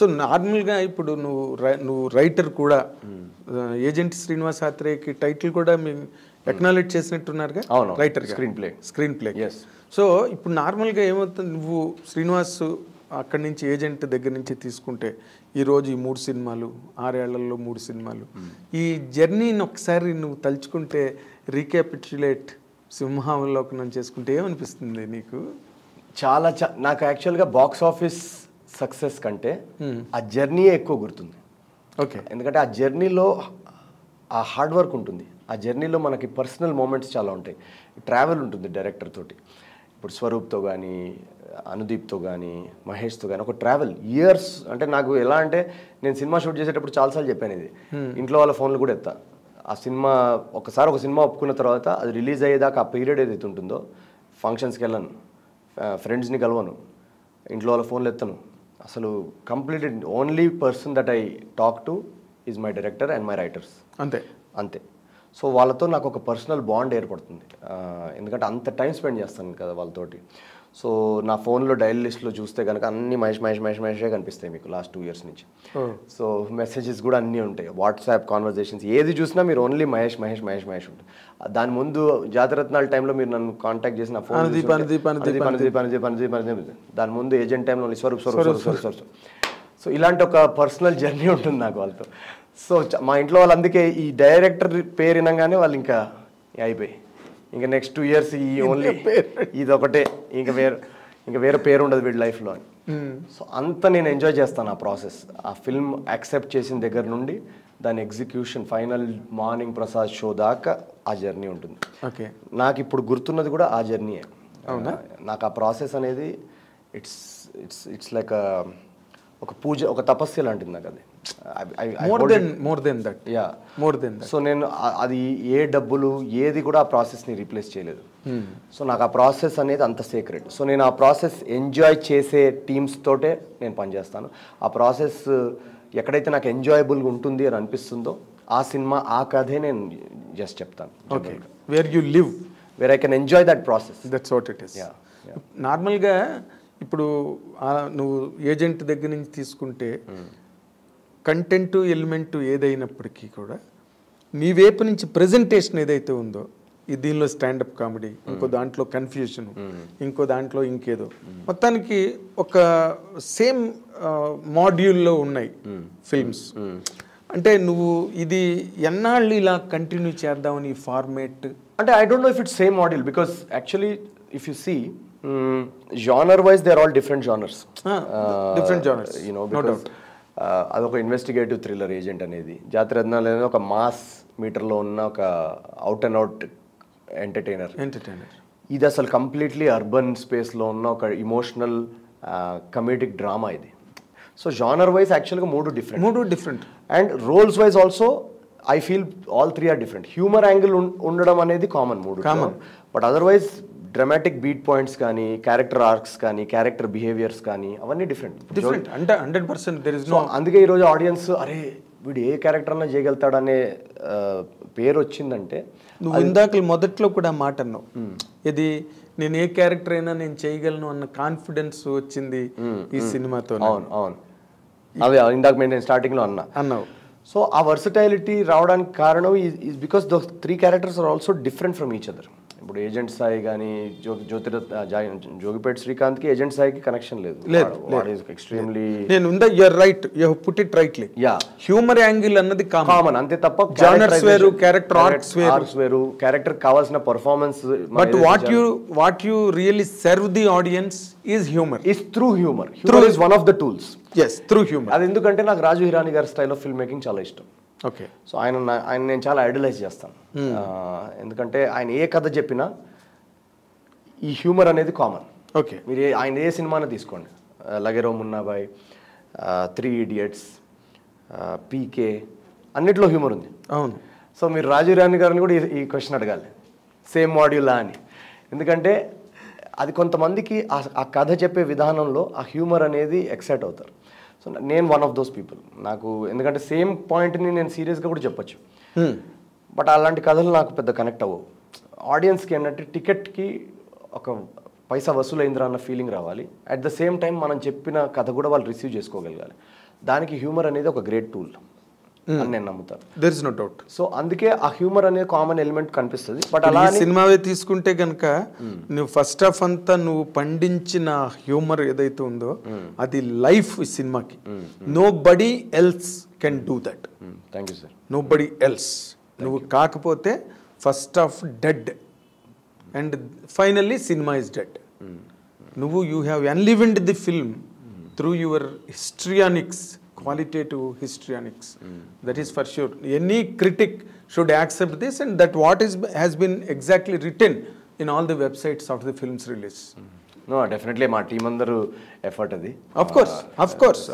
So నార్మల్గా ఇప్పుడు నువ్వు రైటర్ కూడా ఏజెంట్ శ్రీనివాస్ ఆత్రేయకి టైటిల్ కూడా మేము ఎక్నాలెడ్జ్ చేసినట్టున్నారుగా రైటర్ స్క్రీన్ ప్లే సో ఇప్పుడు నార్మల్గా ఏమవుతుంది నువ్వు శ్రీనివాస్ అక్కడి నుంచి ఏజెంట్ దగ్గర నుంచి తీసుకుంటే ఈరోజు ఈ 3 సినిమాలు 6 ఏళ్లలో 3 సినిమాలు ఈ జర్నీని ఒకసారి నువ్వు తలుచుకుంటే రీక్యాపిట్యులేట్ సింహావలోకనం చేసుకుంటే ఏమనిపిస్తుంది నీకు? చాలా నాకు యాక్చువల్గా బాక్స్ ఆఫీస్ సక్సెస్ కంటే ఆ జర్నీ ఎక్కువ గుర్తుంది. ఓకే, ఎందుకంటే ఆ జర్నీలో ఆ హార్డ్ వర్క్ ఉంటుంది, ఆ జర్నీలో మనకి పర్సనల్ మూమెంట్స్ చాలా ఉంటాయి, ట్రావెల్ ఉంటుంది డైరెక్టర్ తోటి. ఇప్పుడు స్వరూప్తో కానీ అనుదీప్తో కానీ మహేష్తో కానీ ఒక ట్రావెల్ ఇయర్స్. అంటే నాకు ఎలా అంటే నేను సినిమా షూట్ చేసేటప్పుడు చాలాసార్లు చెప్పాను ఇది, ఇంట్లో వాళ్ళ ఫోన్లు కూడా ఎత్తా. ఆ సినిమా ఒక సినిమా ఒప్పుకున్న తర్వాత అది రిలీజ్ అయ్యేదాకా ఆ పీరియడ్ ఏదైతే ఉంటుందో ఫంక్షన్స్కి వెళ్ళను, ఫ్రెండ్స్ని కలవను, ఇంట్లో వాళ్ళ ఫోన్లు ఎత్తను. అసలు complete only person that I talk to is my director and my writers. అంతే. సో వాళ్ళతో నాకు ఒక పర్సనల్ బాండ్ ఏర్పడుతుంది, ఎందుకంటే అంత టైం స్పెండ్ చేస్తాను కదా వాళ్ళతోటి. సో నా ఫోన్లో డైల్ లిస్ట్లో చూస్తే కనుక అన్ని మహేషే కనిపిస్తాయి మీకు లాస్ట్ 2 years నుంచి. సో మెసేజెస్ కూడా అన్నీ ఉంటాయి, వాట్సాప్ కాన్వర్జేషన్స్ ఏది చూసినా మీరు ఓన్లీ మహేష్ ఉంటుంది. దాని ముందు జాతిరత్నాల టైంలో మీరు నన్ను కాంటాక్ట్ చేసిన ఫోన్ దాని ముందు ఏజెంట్ టైంలో స్వరూప్. సో ఇలాంటి ఒక పర్సనల్ జర్నీ ఉంటుంది నాకు వాళ్ళతో. సో మా ఇంట్లో వాళ్ళు అందుకే ఈ డైరెక్టర్ పేరు వినగానే వాళ్ళు ఇంకా అయిపోయి ఇంకా నెక్స్ట్ 2 years ఈ ఓన్లీ ఇది ఒకటే, ఇంకా వేరే పేరు ఉండదు వీడి లైఫ్లో అని. సో అంత నేను ఎంజాయ్ చేస్తాను ఆ ప్రాసెస్. ఆ ఫిల్మ్ యాక్సెప్ట్ చేసిన దగ్గర నుండి దాని execution final morning Prasad show దాకా ఆ జర్నీ ఉంటుంది. ఓకే, నాకు ఇప్పుడు గుర్తున్నది కూడా ఆ జర్నీయే. నాకు ఆ ప్రాసెస్ అనేది ఇట్స్ లైక్ ఒక పూజ, ఒక తపస్సు లాంటిది నాకు అది. More than that. సో నేను అది ఏ డబ్బులు ఏది కూడా ఆ ప్రాసెస్ని రీప్లేస్ చేయలేదు. సో నాకు ఆ ప్రాసెస్ అనేది అంత సీక్రెట్. సో నేను ఆ ప్రాసెస్ ఎంజాయ్ చేసే టీమ్స్ తోటే నేను పనిచేస్తాను. ఆ ప్రాసెస్ ఎక్కడైతే నాకు ఎంజాయబుల్గా ఉంటుంది అని అనిపిస్తుందో ఆ సినిమా ఆ కథే నేను జస్ట్ చెప్తాను. Okay, where you live, where I can enjoy that process. That's what it is. నార్మల్గా ఇప్పుడు నువ్వు ఏజెంట్ దగ్గర నుంచి తీసుకుంటే కంటెంట్ ఎలిమెంట్ ఏదైనప్పటికీ కూడా నీ వైపు నుంచి ప్రజెంటేషన్ ఏదైతే ఉందో, దీనిలో స్టాండప్ కామెడీ, ఇంకో దాంట్లో కన్ఫ్యూషన్, ఇంకో దాంట్లో ఇంకేదో, మొత్తానికి ఒక సేమ్ మాడ్యూల్లో ఉన్నాయి ఫిల్మ్స్. అంటే నువ్వు ఇది ఎన్నాళ్ళు ఇలా కంటిన్యూ చేద్దామని ఫార్మేట్? అంటే I don't know if it's same module, because actually if you see genre wise they are all different genres. Different genres, you know, because అదొక ఇన్వెస్టిగేటివ్ థ్రిల్లర్ ఏజెంట్ అనేది, జాతిరత్నాలు అనేది ఒక మాస్ మీటర్లో ఉన్న ఒక అవుట్ అండ్ అవుట్ ఎంటర్టైనర్. ఇది అసలు completely urban స్పేస్లో ఉన్న ఒక ఇమోషనల్ కమెడిక్ డ్రామా ఇది. సో జానర్ వైజ్ యాక్చువల్గా మూడు different and roles wise also I feel all 3 are different. Humour angle ఉండడం అనేది common, but otherwise dramatic beat points కానీ, క్యారెక్టర్ ఆర్క్స్ కానీ, క్యారెక్టర్ బిహేవియర్స్ కానీ అవన్నీ డిఫరెంట్ అంటే 100% there is no. అందుకే ఈరోజు ఆడియన్స్ అరే వీడు ఏ క్యారెక్టర్ అన్నా చేయగలుగుతాడనే పేరు వచ్చిందంటే, నువ్వు ఇందాక మొదట్లో కూడా మాట అన్నావు, ఇది నేను ఏ క్యారెక్టర్ అయినా నేను చేయగలను అన్న కాన్ఫిడెన్స్ వచ్చింది ఈ సినిమాతో. అవును అదే ఇందాక నేను స్టార్టింగ్లో అన్నావు. సో ఆ వర్సటైలిటీ రావడానికి కారణం is because the 3 characters are also different from each other. ఇప్పుడు ఏజెంట్ సాయి కానీ జోగిపేట శ్రీకాంత్కి ఏజెంట్ సాయికి కనెక్షన్ లేదు. ఎక్స్ట్రీమ్లీ హ్యూమర్ యాంగిల్ అన్నది కామన్ అంతే తప్ప జానర్స్ వేరు, క్యారెక్టర్ ఆర్క్స్ వేరు, క్యారెక్టర్ కావాల్సిన performance. But what you really serve the audience is humour, is through humour is one of the tools. Through humour. అది ఎందుకంటే నాకు రాజు హిరాని గారి స్టైల్ ఆఫ్ ఫిల్మ్ మేకింగ్ చాలా ఇష్టం. ఓకే, సో ఆయన నేను చాలా ఐడలైజ్ చేస్తాను, ఎందుకంటే ఆయన ఏ కథ చెప్పినా ఈ హ్యూమర్ అనేది కామన్. ఓకే, మీరు ఆయన ఏ సినిమాని తీసుకోండి, లగేరో మున్నాబాయ్, 3 Idiots, పీకే, అన్నిట్లో హ్యూమర్ ఉంది. అవును. సో మీరు రాజు రాణి గారిని కూడా ఈ క్వశ్చన్ అడగాలి, సేమ్ మాడ్యూలా అని, ఎందుకంటే అది కొంతమందికి ఆ కథ చెప్పే విధానంలో ఆ హ్యూమర్ అనేది ఎక్సైట్ అవుతారు. సో నేను వన్ ఆఫ్ దోస్ పీపుల్. నాకు ఎందుకంటే సేమ్ పాయింట్ని నేను సీరియస్గా కూడా చెప్పచ్చు, బట్ అలాంటి కథలు నాకు పెద్ద కనెక్ట్ అవ్వవు. ఆడియన్స్కి ఏంటంటే టికెట్కి ఒక పైసా వసూలైందిరా అన్న ఫీలింగ్ రావాలి, అట్ ద సేమ్ టైం మనం చెప్పిన కథ కూడా వాళ్ళు రిసీవ్ చేసుకోగలగాలి. దానికి హ్యూమర్ అనేది ఒక గ్రేట్ టూల్ అని నేను నమ్ముతాను. There is no doubt. So అందుకే ఆ హ్యూమర్ అనేది కామన్ ఎలిమెంట్ కనిపిస్తుంది. బట్ అలా ఈ సినిమావే తీసుకుంటే కనుక నువ్వు ఫస్ట్ హాఫ్ అంతా నువ్వు పండించిన హ్యూమర్ ఏదైతే ఉందో అది లైఫ్ ఈ సినిమాకి. Nobody else can do that. Thank you sir. Nobody else. నువ్వు కాకపోతే first half dead and finally cinema is dead. నువ్వు you have enlivened the film through your histrionics, qualitative histrionics. That is for sure. Any critic should accept this, and that what has been exactly written in all the websites of the film's release. No, definitely మా team అందరూ effort అది. Of course.